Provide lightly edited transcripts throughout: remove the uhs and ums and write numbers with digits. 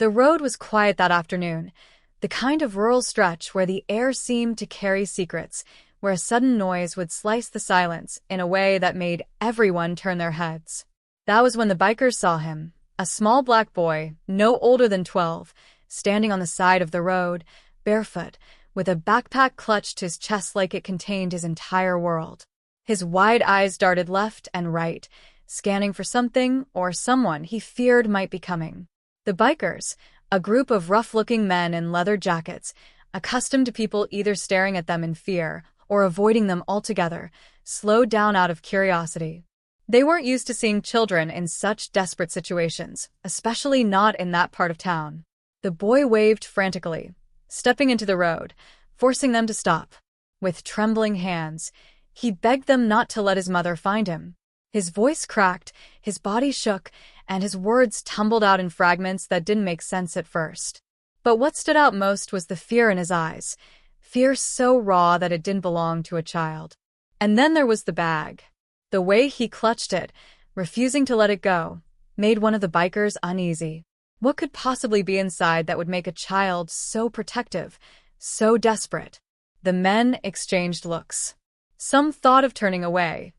The road was quiet that afternoon, the kind of rural stretch where the air seemed to carry secrets, where a sudden noise would slice the silence in a way that made everyone turn their heads. That was when the bikers saw him, a small black boy, no older than 12, standing on the side of the road, barefoot, with a backpack clutched to his chest like it contained his entire world. His wide eyes darted left and right, scanning for something or someone he feared might be coming. The bikers, a group of rough-looking men in leather jackets, accustomed to people either staring at them in fear or avoiding them altogether, slowed down out of curiosity. They weren't used to seeing children in such desperate situations, especially not in that part of town. The boy waved frantically, stepping into the road, forcing them to stop. With trembling hands, he begged them not to let his mother find him. His voice cracked, his body shook, and his words tumbled out in fragments that didn't make sense at first. But what stood out most was the fear in his eyes, fear so raw that it didn't belong to a child. And then there was the bag. The way he clutched it, refusing to let it go, made one of the bikers uneasy. What could possibly be inside that would make a child so protective, so desperate? The men exchanged looks. Some thought of turning away.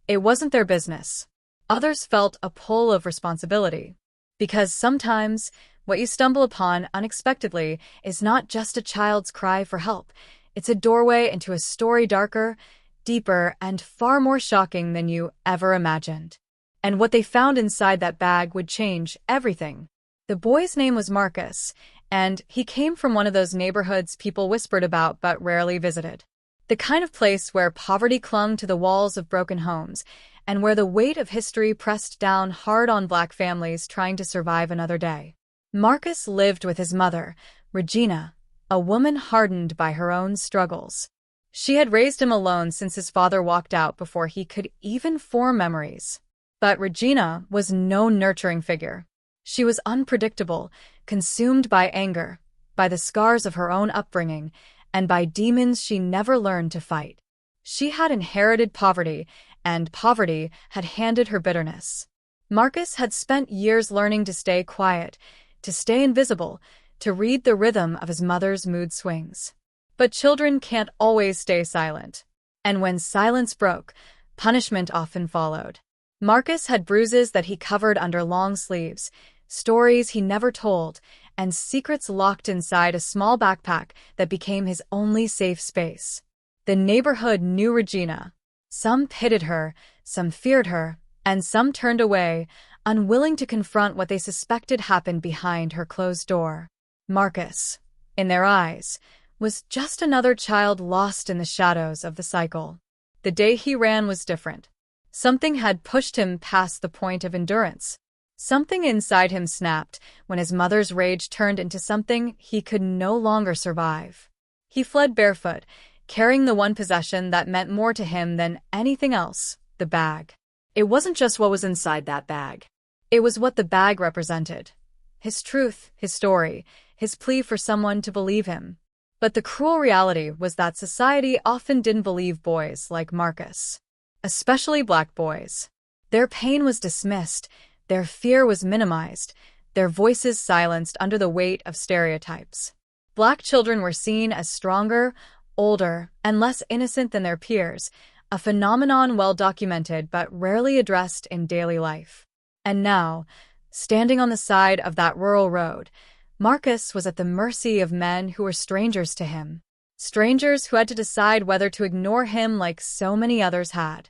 It wasn't their business. Others felt a pull of responsibility. Because sometimes, what you stumble upon unexpectedly is not just a child's cry for help. It's a doorway into a story darker, deeper, and far more shocking than you ever imagined. And what they found inside that bag would change everything. The boy's name was Marcus, and he came from one of those neighborhoods people whispered about but rarely visited. The kind of place where poverty clung to the walls of broken homes, and where the weight of history pressed down hard on Black families trying to survive another day. Marcus lived with his mother, Regina, a woman hardened by her own struggles. She had raised him alone since his father walked out before he could even form memories. But Regina was no nurturing figure. She was unpredictable, consumed by anger, by the scars of her own upbringing, and by demons she never learned to fight. She had inherited poverty, and poverty had handed her bitterness. Marcus had spent years learning to stay quiet, to stay invisible, to read the rhythm of his mother's mood swings. But children can't always stay silent. And when silence broke, punishment often followed. Marcus had bruises that he covered under long sleeves, stories he never told, and secrets locked inside a small backpack that became his only safe space. The neighborhood knew Regina. Some pitied her, some feared her, and some turned away, unwilling to confront what they suspected happened behind her closed door. Marcus, in their eyes, was just another child lost in the shadows of the cycle. The day he ran was different. Something had pushed him past the point of endurance. Something inside him snapped when his mother's rage turned into something he could no longer survive. He fled barefoot, carrying the one possession that meant more to him than anything else, the bag. It wasn't just what was inside that bag. It was what the bag represented. His truth, his story, his plea for someone to believe him. But the cruel reality was that society often didn't believe boys like Marcus. Especially Black boys. Their pain was dismissed, their fear was minimized, their voices silenced under the weight of stereotypes. Black children were seen as stronger, older, and less innocent than their peers, a phenomenon well documented but rarely addressed in daily life. And now, standing on the side of that rural road, Marcus was at the mercy of men who were strangers to him. Strangers who had to decide whether to ignore him like so many others had,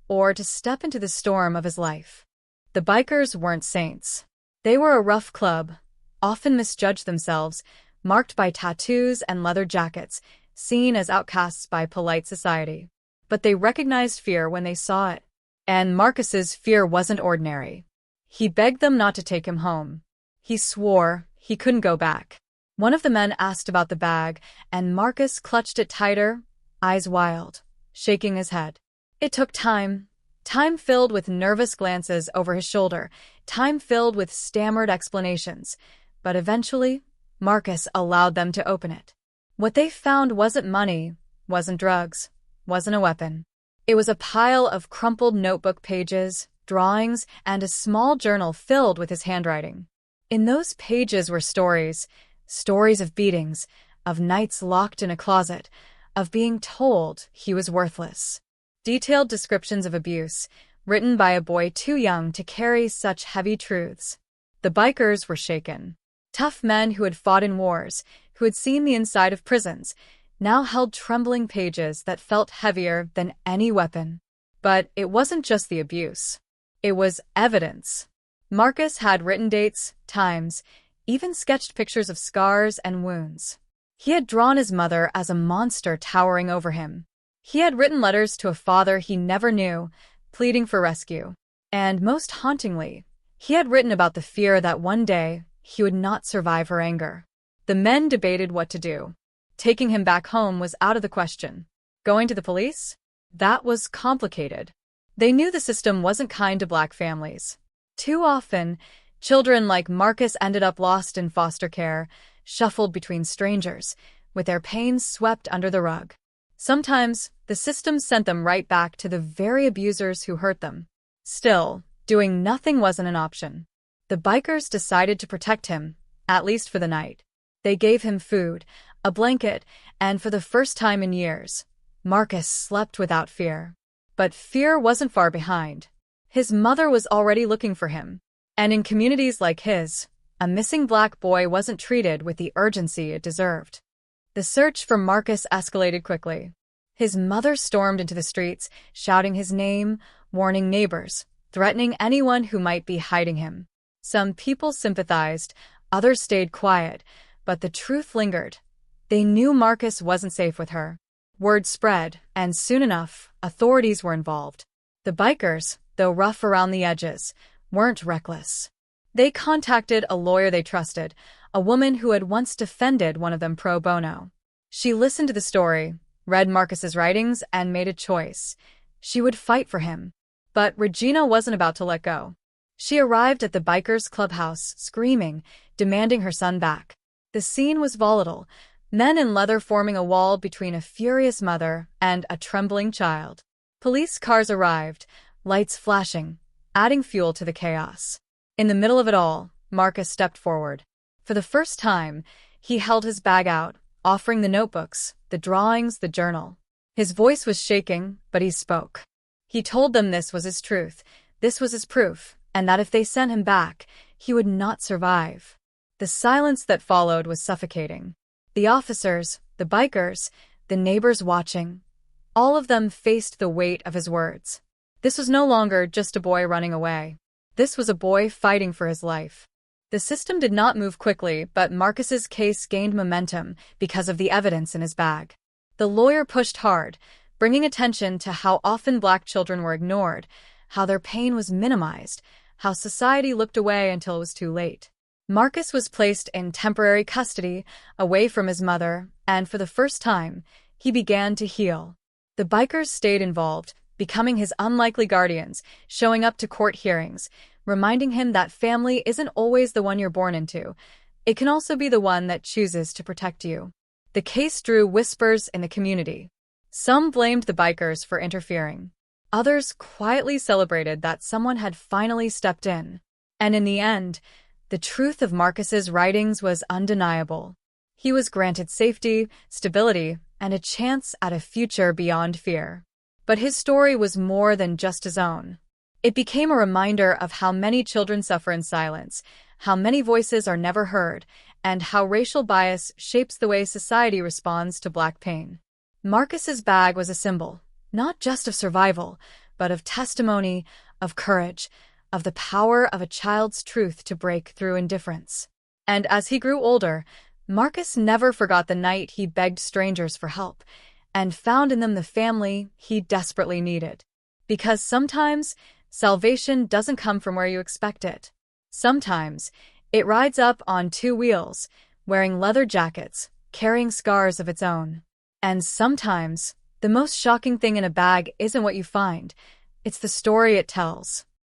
or to step into the storm of his life. The bikers weren't saints. They were a rough club, often misjudged themselves, marked by tattoos and leather jackets, seen as outcasts by polite society. But they recognized fear when they saw it. And Marcus's fear wasn't ordinary. He begged them not to take him home. He swore he couldn't go back. One of the men asked about the bag, and Marcus clutched it tighter, eyes wild, shaking his head. It took time filled with nervous glances over his shoulder, time filled with stammered explanations. But eventually, Marcus allowed them to open it. What they found wasn't money, wasn't drugs, wasn't a weapon. It was a pile of crumpled notebook pages, drawings, and a small journal filled with his handwriting. In those pages were stories of beatings, of nights locked in a closet, of being told he was worthless. Detailed descriptions of abuse, written by a boy too young to carry such heavy truths. The bikers were shaken. Tough men who had fought in wars, who had seen the inside of prisons, now held trembling pages that felt heavier than any weapon. But it wasn't just the abuse. It was evidence. Marcus had written dates, times, even sketched pictures of scars and wounds. He had drawn his mother as a monster towering over him. He had written letters to a father he never knew, pleading for rescue. And most hauntingly, he had written about the fear that one day he would not survive her anger. The men debated what to do. Taking him back home was out of the question. Going to the police? That was complicated. They knew the system wasn't kind to black families. Too often, children like Marcus ended up lost in foster care, shuffled between strangers, with their pains swept under the rug. Sometimes, the system sent them right back to the very abusers who hurt them. Still, doing nothing wasn't an option. The bikers decided to protect him, at least for the night. They gave him food, a blanket, and for the first time in years, Marcus slept without fear. But fear wasn't far behind. His mother was already looking for him. And in communities like his, a missing black boy wasn't treated with the urgency it deserved. The search for Marcus escalated quickly. His mother stormed into the streets, shouting his name, warning neighbors, threatening anyone who might be hiding him. Some people sympathized, others stayed quiet, but the truth lingered. They knew Marcus wasn't safe with her. Word spread, and soon enough, authorities were involved. The bikers, though rough around the edges, weren't reckless. They contacted a lawyer they trusted, a woman who had once defended one of them pro bono. She listened to the story, read Marcus's writings, and made a choice. She would fight for him. But Regina wasn't about to let go. She arrived at the bikers' clubhouse, screaming, demanding her son back. The scene was volatile, men in leather forming a wall between a furious mother and a trembling child. Police cars arrived, lights flashing, adding fuel to the chaos. In the middle of it all, Marcus stepped forward. For the first time, he held his bag out, offering the notebooks, the drawings, the journal. His voice was shaking, but he spoke. He told them this was his truth, this was his proof, and that if they sent him back, he would not survive. The silence that followed was suffocating. The officers, the bikers, the neighbors watching, all of them faced the weight of his words. This was no longer just a boy running away. This was a boy fighting for his life. The system did not move quickly, but Marcus's case gained momentum because of the evidence in his bag. The lawyer pushed hard, bringing attention to how often black children were ignored, how their pain was minimized, how society looked away until it was too late. Marcus was placed in temporary custody, away from his mother, and for the first time, he began to heal. The bikers stayed involved, becoming his unlikely guardians, showing up to court hearings, reminding him that family isn't always the one you're born into. It can also be the one that chooses to protect you. The case drew whispers in the community. Some blamed the bikers for interfering. Others quietly celebrated that someone had finally stepped in. And in the end, the truth of Marcus's writings was undeniable. He was granted safety, stability, and a chance at a future beyond fear. But his story was more than just his own. It became a reminder of how many children suffer in silence, how many voices are never heard, and how racial bias shapes the way society responds to black pain. Marcus's bag was a symbol, not just of survival, but of testimony, of courage, of the power of a child's truth to break through indifference. And as he grew older, Marcus never forgot the night he begged strangers for help, and found in them the family he desperately needed. Because sometimes, salvation doesn't come from where you expect it. Sometimes, it rides up on two wheels, wearing leather jackets, carrying scars of its own. And sometimes, the most shocking thing in a bag isn't what you find, it's the story it tells.